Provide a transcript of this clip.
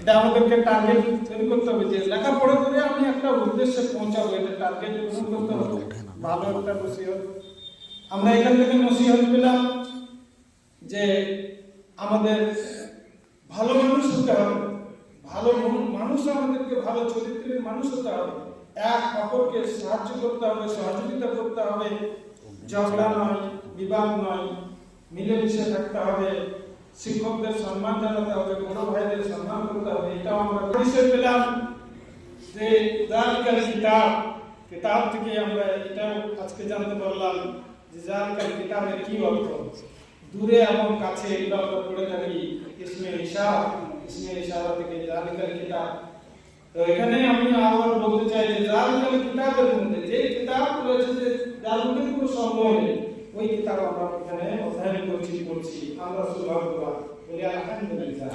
এটা আমাদেরকে টার্গেট তৈরি করতে হবে যে লেখাপড়া করে আমি একটা উদ্দেশ্যে পৌঁছাবো, এটা টার্গেট পূরণ করতে হবে। ভালো একটা নসিহত আমরা এখান থেকে নসিহত পেলাম যে আমাদের ভালো মানুষ হতে হবে, ভালো মানুষ, আমাদেরকে ভালো চরিত্রের মানুষ হতে হবে, এক অপরকে সাহায্য করতে হবে, সহযোগিতা করতে হবে, ঝগড়া নয়, বিবাদ নয়, মিলেমিশে থাকতে হবে, শিক্ষকদের সম্মান জানাতে হবে, বড় ভাইদের সম্মান করতে হবে। এটা আমরা পরিচয় পেলাম যে জালিকাল কিতাব থেকে আমরা এটাও আজকে জানতে পারলাম যে জালিকাল কিতাবের কি অর্থ। দূরে এবং কাছে এগুলো আমরা পড়ে থাকি ইসমে ইশারা থেকে জালিকাল কিতাব। তো এখানে আমি আবার বলতে চাই যে জালিকাল কিতাবের মধ্যে যে কিতাব রয়েছে, যে যার মধ্যে কোনো সন্দেহ নেই, ওই কিতাব আমরা এখানে অধ্যয়ন করছি। আমরা সুবহানাল্লাহ বলি আলহামদুলিল্লাহ।